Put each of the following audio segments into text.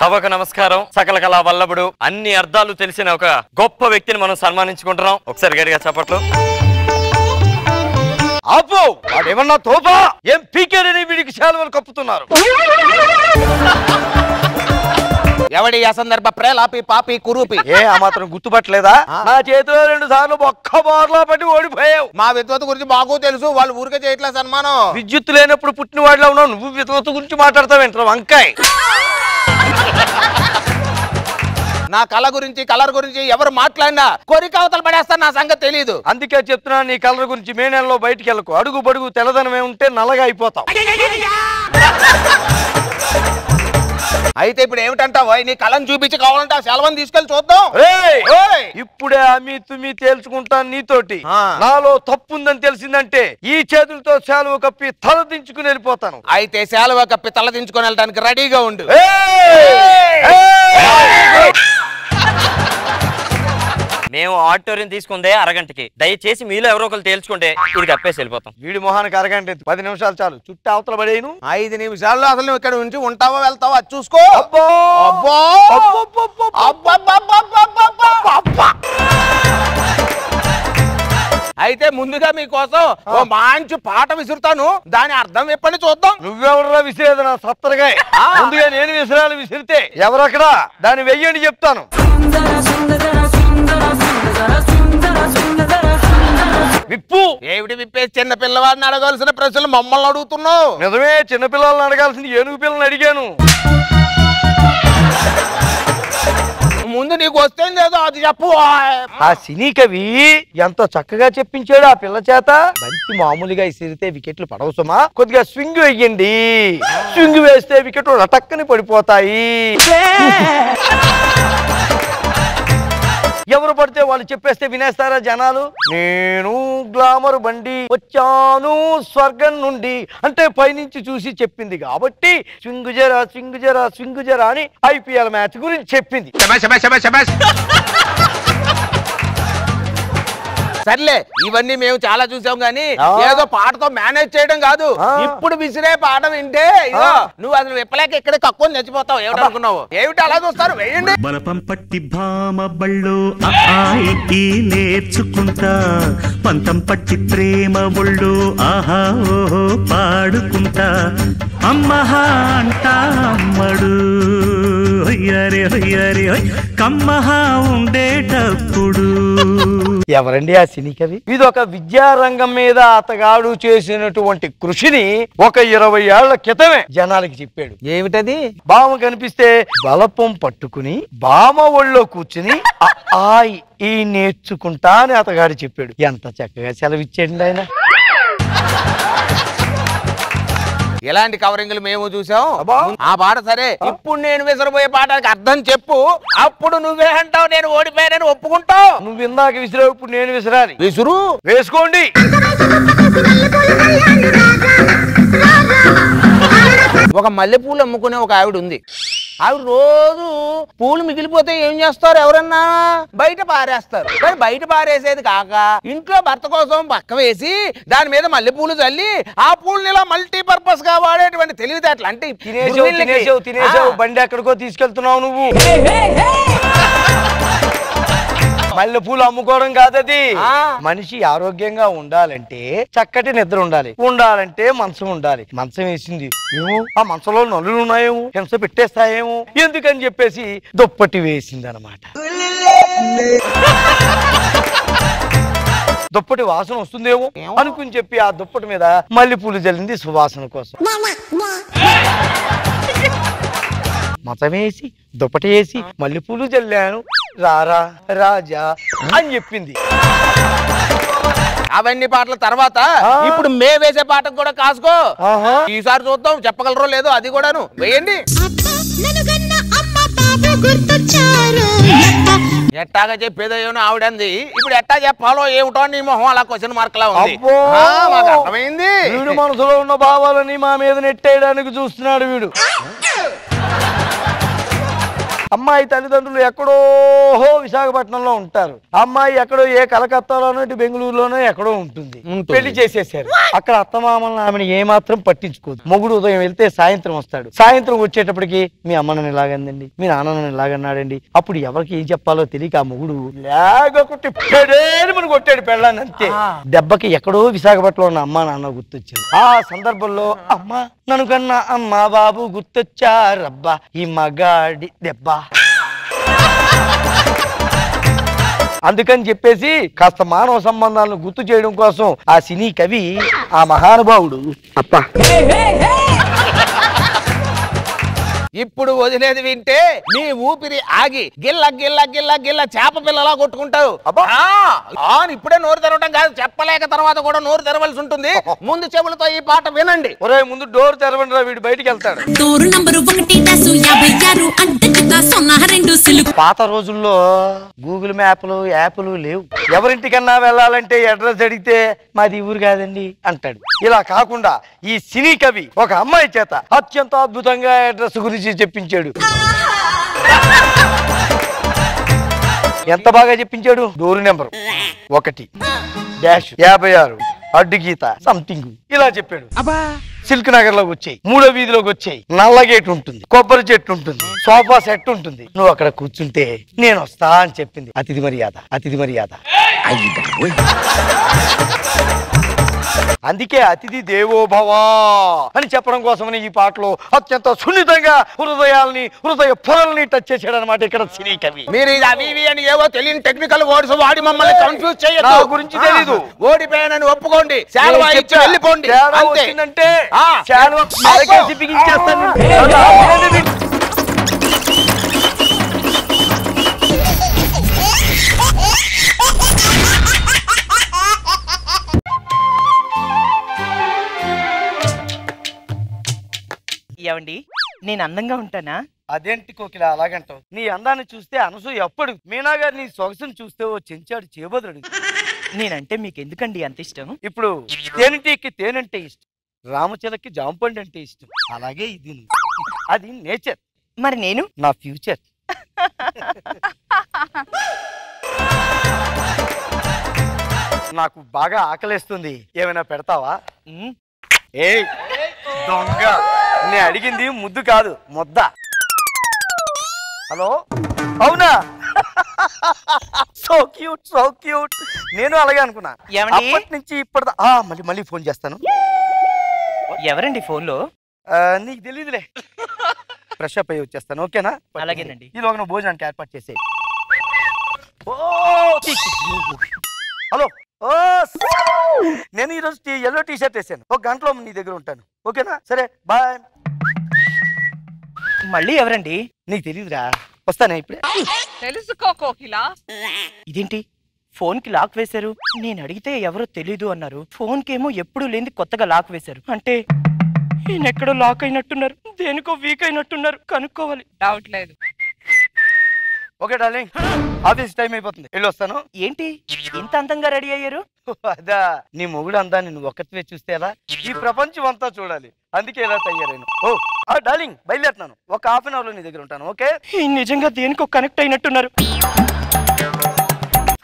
సభకు నమస్కారం. సకల కళా వల్లభుడు, అన్ని అర్థాలు తెలిసిన ఒక గొప్ప వ్యక్తిని మనం సన్మానించుకుంటున్నాం. ఒకసారి గట్టిగా చప్పట్లు. ఆపు, వాడేమన్నా తోపా? ఏం పీకేడని వీడికి శాలువలు కప్పుతున్నారు? ఎవడి అసందర్భ ప్రేలాపి పాపి కురూపి ఆ మాత్రం గుర్తుపట్టలేదా? నా చేతిలో 2 సార్లు ఒక్క బార్లో పట్టి ఓడిపోయావు. మా విద్వత్తు గురించి బాగు తెలుసు, వాళ్ళు ఊరికే చేయట్లేదు సన్మానం. విద్యుత్ లేనప్పుడు పుట్టిన వాడిలో ఉన్నావు, నువ్వు విద్వత్తు గురించి మాట్లాడతావేంటారు వంకాయ్? నా కళ గురించి కలర్ గురించి ఎవరు మాట్లాడినా కోరిక అవతలు పడేస్తాను, నా సంగతి తెలీదు. అందుకే చెప్తున్నా, నీ కలర్ గురించి మే నెలలో బయటికి వెళ్ళకు. అడుగు బడుగు తెల్లదనమే ఉంటే నల్లగా అయిపోతావు. అయితే ఇప్పుడు ఏమిటంటావు? నీ కళను చూపించి కావాలంటే ఆ సెలవుని తీసుకెళ్లి చూద్దాం. ఇప్పుడే అమి తుమి తేల్చుకుంటాను నీతోటి. నాలో తప్పు ఉందని తెలిసిందంటే ఈ చేతులతో సెలవు కప్పి తల దించుకుని వెళ్ళిపోతాను. అయితే సెలవు కప్పి తల దించుకొని వెళ్ళడానికి రెడీగా ఉండు. మేము ఆడిటోరియం తీసుకుందే అరగంటకి. దయచేసి మీలో ఎవరో ఒకరు తేల్చుకుంటే ఇది కప్పేసి వెళ్ళిపోతాం. వీడి మొహానికి అరగంట 10 నిమిషాలు చాలు. చుట్టూ అవతల పడేను. 5 నిమిషాల్లో అసలు నువ్వు ఇక్కడ నుంచి ఉంటావో వెళ్తావో అది చూసుకో. అయితే ముందుగా మీకోసం ఓ మంచి పాట విసురుతాను, దాని అర్థం ఎప్పటి చూద్దాం. నువ్వెవరా విసిరేది? నా సత్తరగా ముందుగా నేను విసిరాలు విసిరితే ఎవరక్కడ దాన్ని వెయ్యండి చెప్తాను. విప్పు. ఏమిటి విప్పేసి చిన్న పిల్లవాడిని అడగాల్సిన ప్రశ్నలు మమ్మల్ని అడుగుతున్నావు? నిజమే, చిన్నపిల్లల్ని అడగాల్సింది ఏనుగు పిల్లల్ని అడిగాను. ముందు నీకు వస్తేం లేదో అది చెప్పు. ఆ సినీ కవి ఎంతో చక్కగా చెప్పించాడు ఆ పిల్ల చేత. బంతి మామూలుగా ఇసిరితే వికెట్లు పడవు సుమా, కొద్దిగా స్వింగ్ వేయండి. స్వింగ్ వేస్తే వికెట్లు రటక్కని పడిపోతాయి. ఎవరు పడితే వాళ్ళు చెప్పేస్తే వినేస్తారా జనాలు? నేను గ్లామర్ బండి వచ్చాను స్వర్గం నుండి అంటే పైనుంచి చూసి చెప్పింది కాబట్టి స్వింగ్ జరా స్వింగ్ జరా స్వింగ్ జరా అని ఐపీఎల్ మ్యాచ్ గురించి చెప్పింది. సర్లే, ఇవన్నీ మేము చాలా చూసాం గానీ ఏదో పాటతో మేనేజ్ చేయడం కాదు. ఇప్పుడు విసిరే పాట వింటే నువ్వు అసలు విప్పలేక ఇక్కడ కక్కుని చచ్చిపోతావు. ఏమిటనుకున్నావు? ఏమిటి అలా చూస్తారు? వేయండి. బలపం పట్టి భామ బళ్ళు ఈ నేర్చుకుంటా, పంతం పట్టి ప్రేమ ఒళ్ళు ఆహా ఓహో పాడుకుంటా, అమ్మహా అంటా అమ్మడు హొయ్యరే హొయ్యరే కమ్మహా ఉండేటప్పుడు. ఎవరండి ఆ సినీ కవి? ఇది ఒక విద్యారంగం మీద అతగాడు చేసినటువంటి కృషిని ఒక 20 ఏళ్ల క్రితమే జనాలకి చెప్పాడు. ఏమిటది? బామ కనిపిస్తే బలపం పట్టుకుని బామ ఒళ్ళో కూర్చుని ఈ నేర్చుకుంటా అని అతగాడు చెప్పాడు. ఎంత చక్కగా సెలవిచ్చాడు ఆయన. ఎలాంటి కవరింగ్లు మేము చూసాం. ఆ పాట సరే, ఇప్పుడు నేను విసిరబోయే పాటకి అర్థం చెప్పు. అప్పుడు నువ్వే అంటావు నేను ఓడిపోయానని ఒప్పుకుంటావు. నువ్వు ఇందాక విసిరావు, ఇప్పుడు నేను విసిరాలి. విసురు. వేసుకోండి. ఒక మల్లెపూలు అమ్ముకునే ఒక ఆవిడ ఉంది. ఆవిడ రోజు పూలు మిగిలిపోతే ఏం చేస్తారు? ఎవరన్నా బయట పారేస్తారు. కానీ బయట పారేసేది కాక ఇంట్లో భర్త కోసం పక్క వేసి దాని మీద మల్లెపూలు చల్లి ఆ పూలని ఇలా మల్టీపర్పస్ గా వాడేటువంటి తెలివితేటలు. అంటే తినేసావు బండి ఎక్కడికో తీసుకెళ్తున్నావు నువ్వు. మల్లె పూలు అమ్ముకోవడం కాదది. మనిషి ఆరోగ్యంగా ఉండాలంటే చక్కటి నిద్ర ఉండాలంటే మంచం ఉండాలి. మంచం వేసింది ఏమో ఆ మంచంలో నలులు ఉన్నాయేమో, హింస పెట్టేస్తాయేమో ఎందుకని చెప్పేసి దుప్పటి వేసింది అనమాట. దుప్పటి వాసన వస్తుందేమో అనుకుని చెప్పి ఆ దుప్పటి మీద మల్లెపూలు జల్లింది సువాసన కోసం. మతమేసి దుప్పటి వేసి మల్లెపూలు జల్లాను రారా రాజా అని చెప్పింది. అవన్నీ పాటల తర్వాత ఇప్పుడు మే వేసే పాటకు కూడా కాసుకో. ఈసారి చూద్దాం చెప్పగలరో లేదో అది కూడాను. వేయండి. ఎట్టాగా చెప్పేదో ఆవిడంది. ఇప్పుడు ఎట్టా చెప్పాలో ఏమిటో నీ మొహం అలా క్వశ్చన్ మార్క్ లా ఉంది. అర్థమైంది. వీడు మనసులో ఉన్న భావాలని మా మీద నెట్టేయడానికి చూస్తున్నాడు వీడు. అమ్మాయి తల్లిదండ్రులు ఎక్కడో విశాఖపట్నంలో ఉంటారు, అమ్మాయి ఎక్కడో ఏ కలకత్తాలోనో ఇటు బెంగళూరులోనో ఎక్కడో ఉంటుంది. పెళ్లి చేసేసారు. అక్కడ అత్తమామలను ఆమెను ఏమాత్రం పట్టించుకోదు. మొగుడు ఉదయం వెళ్తే సాయంత్రం వస్తాడు. సాయంత్రం వచ్చేటప్పటికి మీ అమ్మ నన్ను ఇలాగందండి, మీ నాన్న నన్ను ఇలాగన్నాడండి. అప్పుడు ఎవరికి ఏం చెప్పాలో తెలియక ఆ మొగుడు లేకపోతే పెడేమని కొట్టాడు పెళ్ళాన్ని. అంతే దెబ్బకి ఎక్కడో విశాఖపట్నంలో ఉన్న అమ్మ నాన్న గుర్తొచ్చారు. ఆ సందర్భంలో అమ్మ నన్ను కన్నా అమ్మ బాబు గుర్తొచ్చారబ్బా ఈ మగాడి దెబ్బ. అందుకని చెప్పేసి కాస్త మానవ సంబంధాలను గుర్తు చేయడం కోసం ఆ సినీ కవి ఆ మహానుభావుడు అప్ప ఇప్పుడు వదిలేది వింటే నీ ఊపిరి ఆగి గిల్ల గిల్ల గిల్ల గిల్ల చేప పిల్లలా కొట్టుకుంటావు. ఇప్పుడే నోరు తెరవడం కాదు, చెప్పలేక తర్వాత కూడా నోరు తెరవలసి ఉంటుంది. ముందు చెవులతో ఈ పాట వినండి. ఒరే ముందు డోర్ తెరవండి రా, వీడు బయటికి వెళ్తాడు. పాత రోజుల్లో గూగుల్ యాప్లు లేవు. ఎవరింటికన్నా వెళ్ళాలంటే అడ్రస్ అడిగితే మాది ఊరు కాదండి అంటాడు. ఇలా కాకుండా ఈ సినీ కవి ఒక అమ్మాయి చేత అత్యంత అద్భుతంగా అడ్రస్ గురించి చెప్పించాడు. ఎంత బాగా చెప్పించాడు. డోర్ నెంబర్ 1-56 అడ్డు గీత సంథింగ్ ఇలా చెప్పాడు. సిల్క్ నగర్ లోకి వచ్చాయి, 3వ వీధిలోకి వచ్చాయి, నల్ల గేట్ ఉంటుంది, కొబ్బరి చెట్టు ఉంటుంది, సోఫా సెట్ ఉంటుంది, నువ్వు అక్కడ కూర్చుంటే నేను వస్తా అని చెప్పింది. అతిథి మర్యాద. అందుకే అతిథి దేవోభవ అని చెప్పడం కోసమని ఈ పాటలో అత్యంత సున్నితంగా హృదయ పొరల్ని టచ్ చేశాడు అనమాట ఇక్కడ సినీ కవి. మీరు అవి అని ఏవో తెలియని టెక్నికల్ వర్డ్స్ వాడి మమ్మల్ని కన్ఫ్యూజ్ చేయొద్దు. నా గురించి తెలీదు. ఓడిపోయానని ఒప్పుకోండి, శాలువా ఇచ్చి వెళ్ళిపోండి. వచ్చిందంటే బిగించేస్తాను. ఏవండి నేను అందంగా ఉంటానా? అదేంటి కోకిల అలాగంటావు? నీ అందాన్ని చూస్తే అనసూయ ఎప్పుడు మీనా గారు నీ సొగసును చూస్తే ఓ చెంచాడు చేబదుడు. నేనంటే మీకు ఎందుకండి అంత ఇష్టం? ఇప్పుడు తేనెటీకి తేనంటే ఇష్టం, రామచిలకి జాంపండు అంటే ఇష్టం, అలాగే ఇది అది నేచర్. మరి నేను నా ఫ్యూచర్. నాకు బాగా ఆకలేస్తుంది, ఏమైనా పెడతావా? ఏ దొంగ, నేను అడిగింది ముద్దు కాదు ముద్ద. హలో, అవునా? So cute. నేను అలాగే అనుకున్నా. అప్పటి నుంచి ఇప్పటి మళ్ళీ ఫోన్ చేస్తాను. ఎవరండి ఫోన్లో? నీకు తెలీదులే. ఫ్రెష్ అప్ అయ్యి వచ్చేస్తాను, ఓకేనా? అలాగేనండి. ఈలోగా నువ్వు భోజనానికి ఏర్పాటు చేసేయి. హలో, నేను ఈరోజు ఎల్లో టీ షర్ట్ వేసాను, 1 గంటలో నీ దగ్గర ఉంటాను, ఓకేనా? సరే బాయ్. మళ్ళీ ఎవరండి? నీకు తెలీదురా, వస్తానే ఇప్పుడే. తెలుసుకో కోకిలా. ఇదేంటి ఫోన్ కి లాక్ వేశారు? నేను అడిగితే ఎవరో తెలీదు అన్నారు. ఫోన్ కేమో ఎప్పుడు లేని కొత్తగా లాక్ వేశారు. అంటే ఈయనెక్కడో లాక్ అయినట్టున్నారు, దేనికో వీక్ అయినట్టున్నారు. కనుక్కోవాలి. డౌట్ లేదు. ఓకే డార్లింగ్, ఆఫీస్ టైం అయిపోతుంది, వెళ్ళి వస్తాను. ఏంటి ఇంత అందంగా రెడీ అయ్యారు? అదా, నీ మొగుడు అందాన్ని నువ్వు ఒక్కటివే చూస్తే ఎలా? ఈ ప్రపంచం అంతా చూడాలి, అందుకే ఎలా తయారైన. ఓ డార్లింగ్, బయలుదేరుతున్నాను, ఒక ½ గంట లో నీ దగ్గర ఉంటాను, ఓకే? నిజంగా దేనికో కనెక్ట్ అయినట్టున్నారు.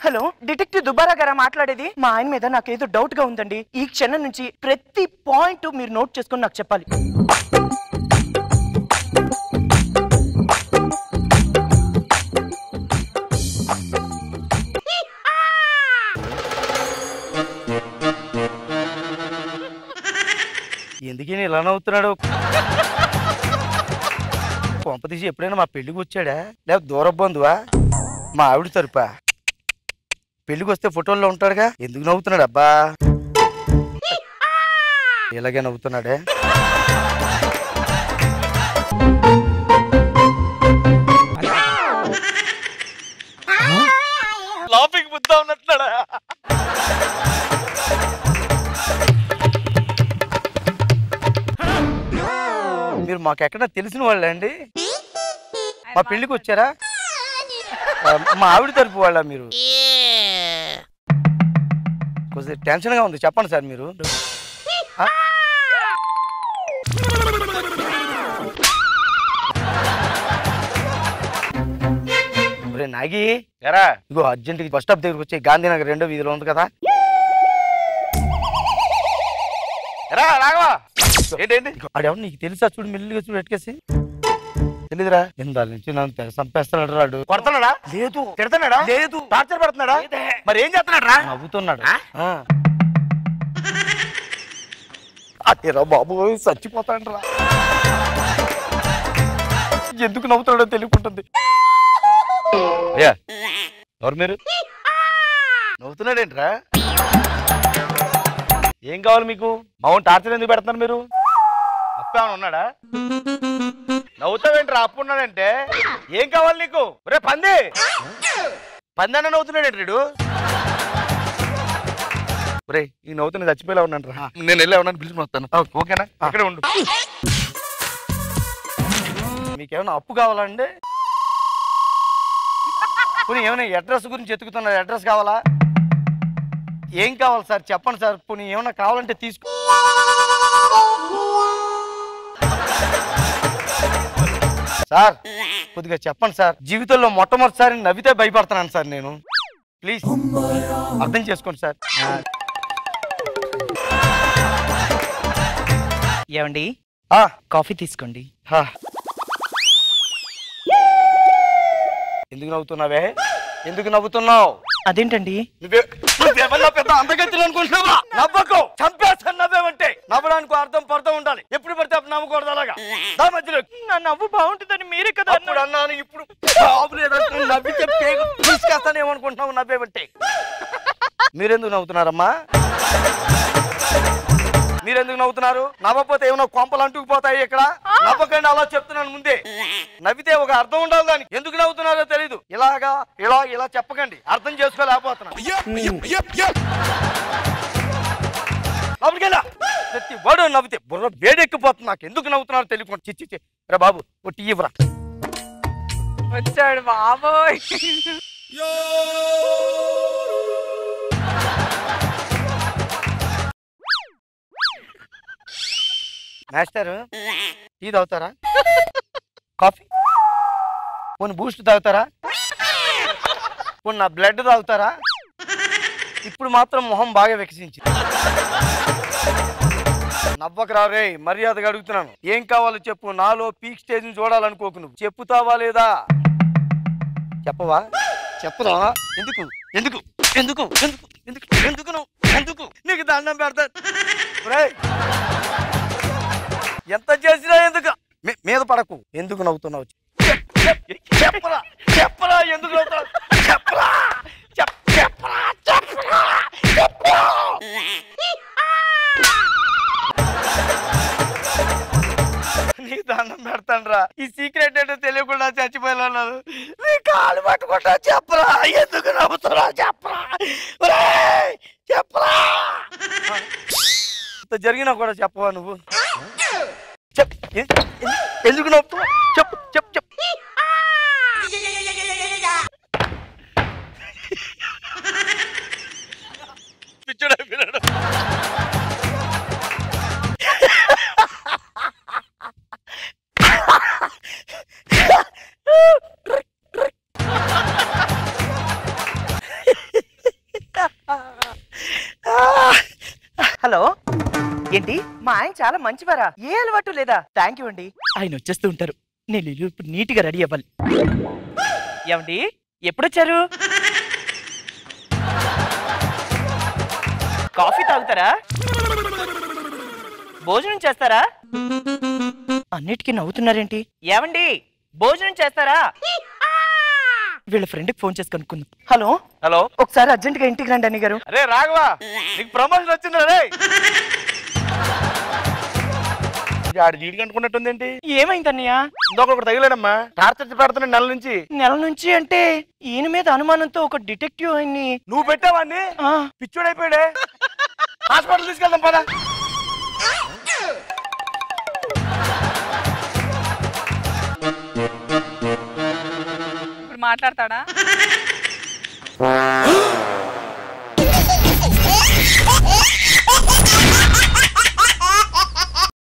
హలో, డిటెక్టివ్ దుబారా గారా మాట్లాడేది? మా ఆయన మీద నాకేదో డౌట్ గా ఉందండి. ఈ క్షణం నుంచి ప్రతి పాయింట్ మీరు నోట్ చేసుకొని నాకు చెప్పాలి. ఎందుకని ఇలా నవ్వుతున్నాడు? కొంపతీసి ఎప్పుడైనా మా పెళ్లికి వచ్చాడా, లేకపోతే దూర బంధువా? మా ఆవిడ తరపా? పెళ్లికి వస్తే ఫోటోల్లో ఉంటాడుగా, ఎందుకు నవ్వుతున్నాడు అబ్బా? ఇలాగే నవ్వుతున్నాడే. లాఫింగ్ ముద్దా ఉన్నట్లాడా? మీరు మాకెక్కడా తెలిసిన వాళ్ళే అండి? మా పెళ్లికి వచ్చారా? మా ఆవిడ తరపు వాళ్ళ మీరు? కొంచెం టెన్షన్ గా ఉంది, చెప్పండి సార్ మీరు. మ్యాగీ ఎరా ఇగో అర్జెంట్ బస్ స్టాప్ దగ్గరకు వచ్చి గాంధీనగర్ 2వ వీధిలో ఉంది కదా. ఎరా రాఘవా ఏంటండి ఆడెవరు నీకు తెలుసా? చూడు మెల్లిగా చూడు ఎట్టుకేసి. తెలీదురా ఇందాల నుంచి నన్ను తెగ చంపేస్తున్నాడు రాడు. కొడుతున్నాడా? లేదు. తిడతాడా? లేదు. టార్చర్ పెడుతున్నాడా? మరి ఏం చేస్తున్నాడు రా? నవ్వుతున్నాడు. అదేరా బాబు చచ్చిపోతాడు రా. ఎందుకు నవ్వుతాడో తెలియకుంటుంది. అయ్యా ఎవరు మీరు? నవ్వుతున్నాడేంట్రా? ఏం కావాలి మీకు? మామూలు టార్చర్ ఎందుకు పెడుతున్నారు మీరు? అప్పేమన్నా ఉన్నాడా? నవ్వుతావేంట్రా? అప్పు ఉన్నాడంటే ఏం కావాలి నీకు? రే పంది పందన్న నవ్వుతున్నాడేంటి రీడు? రే ఈ నవ్వుతున్నా చచ్చిపోయేలా ఉన్నాను రా. నేను వెళ్ళి ఉన్నాను పిలిచి వస్తాను. ఓకేనా? అక్కడే ఉండు. మీకేమైనా అప్పు కావాలండి? పోనీ ఏమైనా అడ్రస్ గురించి ఎత్తుకుతున్నారు? అడ్రస్ కావాలా? ఏం కావాలి సార్ చెప్పండి సార్. పోనీ ఏమైనా కావాలంటే తీసుకో. సార్ కొద్దిగా చెప్పండి సార్. జీవితంలో మొట్టమొదటిసారి నవ్వితే భయపడుతున్నాను సార్ నేను. ప్లీజ్ అర్థం చేసుకోండి సార్. ఏమండి కాఫీ తీసుకోండి. ఎందుకు నవ్వుతున్నావే? ఎందుకు నవ్వుతున్నావు? అదేంటండి? నువ్వేమన్నా పెద్ద అందగత్తులు అనుకుంటున్నావా? నవ్వకు, చంపేస్తాను. నవ్వేమంటే నవ్వడానికి అర్థం పడుతూ ఉండాలి. ఎప్పుడు పడితే అప్పుడు నవ్వకూడదు. అలాగా దా మధ్యలో. నా నవ్వు బాగుంటుందని మీరే కదా అప్పుడు అన్నాను, ఇప్పుడు బాబులేదంటే నవ్వితే పేగు తీసుకేస్తాను ఏమనుకుంటున్నావు? నవ్వేమంటే మీరెందుకు నవ్వుతున్నారమ్మా? మీరెందుకు నవ్వుతున్నారు? నవ్వకపోతే ఏమైనా కొంపలు అంటుకుపోతాయి ఇక్కడ. నవ్వకండి, అలా చెప్తున్నాను ముందే. నవ్వితే ఒక అర్థం ఉండాలి దానికి. ఎందుకు నవ్వుతున్నారో తెలీదు. ఇలాగా ఇలా ఇలా చెప్పకండి, అర్థం చేసుకోలేకపోతున్నా. ప్రతి వాడు నవ్వితే బుర్ర వేడెక్కిపోతుంది. నాకు ఎందుకు నవ్వుతున్నారో తెలియకుండా. చిచ్చి రా బాబు ఓ టీ ఇవ్వరా. వచ్చాడు బాబోయ్. మాస్టర్ టీ తాగుతారా? కాఫీ? పోనీ బూస్ట్ తాగుతారా? పోనీ నా బ్లడ్ తాగుతారా? ఇప్పుడు మాత్రం మొహం బాగా వికసించింది. నవ్వకరా రే, మర్యాదగా అడుగుతున్నాను. ఏం కావాలో చెప్పు. నాలో పీక్ స్టేజ్ ని చూడాలనుకోకు. నువ్వు చెప్పుతావా లేదా? చెప్పవా? చెప్పరా? ఎందుకు ఎందుకు ఎందుకు ఎందుకు ఎందుకు ఎందుకు నువ్వు ఎందుకు? నీకు దండం పెడతా. ఎంత చేసినా ఎందుకు మీద పడకు. ఎందుకు నవ్వుతున్నావు? చెప్పరా చెప్పరా ఎందుకు నవ్వుతున్నావు? చెప్పరా చెప్పరా చెప్పరా చెప్పరా. నీకు దండం పెడతాను రా. ఈ సీక్రెట్ ఏంటో తెలియకుండా చచ్చిపోయాను. నీ కాలు పట్టుకుంటా. చెప్పరా ఎందుకు నవ్వుతున్నా? చెప్పరా చెప్పరా. ఇంత జరిగినా కూడా చెప్పవా నువ్వు? ఎందుకు నవ్వుతావు? చెప్పు చెప్పు చెప్పు. పిచ్చుడైపోయినాడు. హలో ఏంటి? మా ఆయన చాలా మంచివారా? ఏ అలవాటు లేదా? థ్యాంక్ యూ అండి. ఆయన వచ్చేస్తూ ఉంటారు. నేను ఇప్పుడు నీట్ గా రెడీ అవ్వాలి. ఏమండి ఎప్పుడొచ్చారు? కాఫీ తాగుతారా? భోజనం చేస్తారా? అన్నిటికీ నవ్వుతున్నారేంటి? ఏమండి భోజనం చేస్తారా? వీళ్ళ ఫ్రెండ్ కి ఫోన్ చేసి కనుక్కుందాం. హలో హలో, ఒకసారి అర్జెంట్ గా ఇంటికి రండి అన్ని గారు. అరే రాఘవా, నీకు ప్రమోషన్ వచ్చిందా? రే ఆడు జీడికి అనుకున్నట్టుంది ఏంటి? ఏమైంది అన్నయ్య? ఇంకొకటి తగిలేనమ్మా. టార్చర్ పెడుతున్నాడు నెల నుంచి. అంటే ఈయన మీద అనుమానంతో ఒక డిటెక్టివ్ ఆయన్ని. నువ్వు పెట్టావాన్ని? పిచ్చోడైపోయాడే. హాస్పిటల్ తీసుకెళ్దాం పదా. ఇప్పుడు మాట్లాడతాడా?